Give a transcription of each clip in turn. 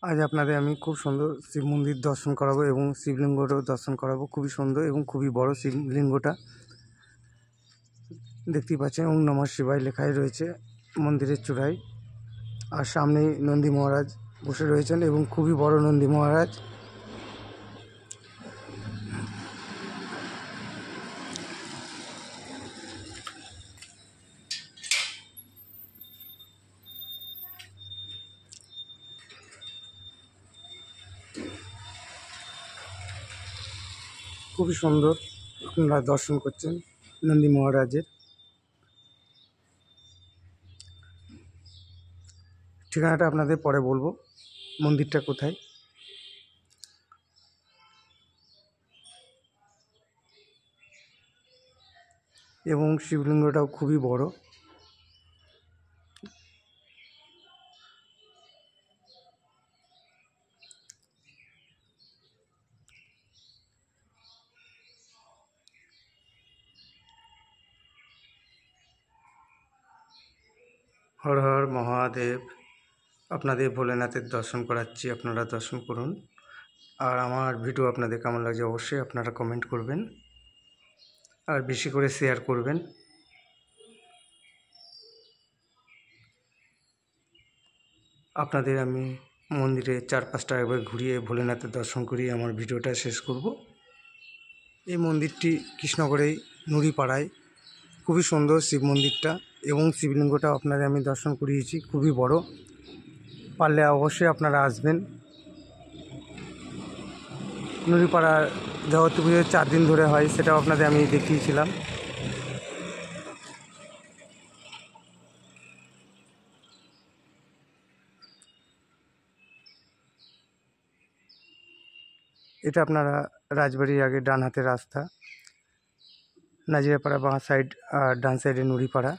আজ আপনাদের আমি খুব সুন্দর শিব মন্দির দর্শন করাবো এবং শিবলিঙ্গটাও দর্শন করাবো। খুবই সুন্দর এবং খুবই বড় শিবলিঙ্গটা দেখতেই পাচ্ছেন। ওম নমঃ শিবায় লেখাই রয়েছে মন্দিরের চূড়ায়। আর সামনেই নন্দী মহারাজ বসে রয়েছেন এবং খুবই বড় নন্দী মহারাজ। খুবই সুন্দর আপনারা দর্শন করছেন নন্দী মহারাজের। ঠিকানাটা আপনাদের পরে বলবো, মন্দিরটা কোথায়। এবং শিবলিঙ্গটাও খুবই বড়। হর হর মহাদেব। আপনাদের ভোলেনাথের দর্শন করাচ্ছি, আপনারা দর্শন করুন। আর আমার ভিডিও আপনাদের কেমন লাগছে অবশ্যই আপনারা কমেন্ট করবেন আর বেশি করে শেয়ার করবেন। আপনাদের আমি মন্দিরে চারপাশটা একবার ঘুরিয়ে ভোলেনাথের দর্শন করিয়ে আমার ভিডিওটা শেষ করব। এই মন্দিরটি কৃষ্ণগড়েই নুড়িপাড়ায়। খুবই সুন্দর শিব মন্দিরটা এবং শিবলিঙ্গটা আপনাদের আমি দর্শন করিয়েছি, খুবই বড়। পারলে অবশ্যই আপনারা আসবেন। নুড়িপাড়ার জগত্রী পুজো 4 দিন ধরে হয়, সেটাও আপনাদের আমি দেখিয়েছিলাম। এটা আপনারা রাজবাড়ির আগে ডান হাতের রাস্তা, নাজিরাপাড়া বাঁ সাইড আর ডান সাইডে নুড়িপাড়া।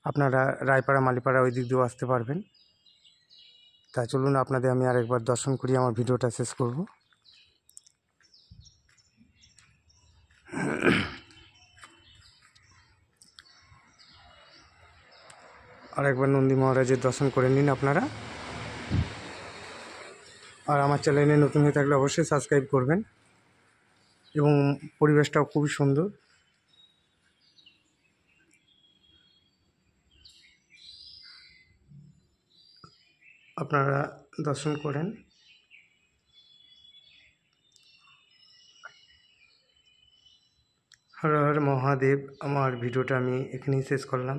আপনারা রায়পাড়া মালিপাড়া ওই দিক দিয়েও আসতে পারবেন। তা চলুন আপনাদের আমি আরেকবার দর্শন করি, আমার ভিডিওটা শেষ করব। আরেকবার নন্দী মহারাজের দর্শন করে নিন আপনারা। আর আমার চ্যানেলে নতুন হয়ে থাকলে অবশ্যই সাবস্ক্রাইব করবেন। এবং পরিবেশটাও খুবই সুন্দর। আপনারা দর্শন করেন। হর হর মহাদেব। আমার ভিডিওটা আমি এখানেই শেষ করলাম।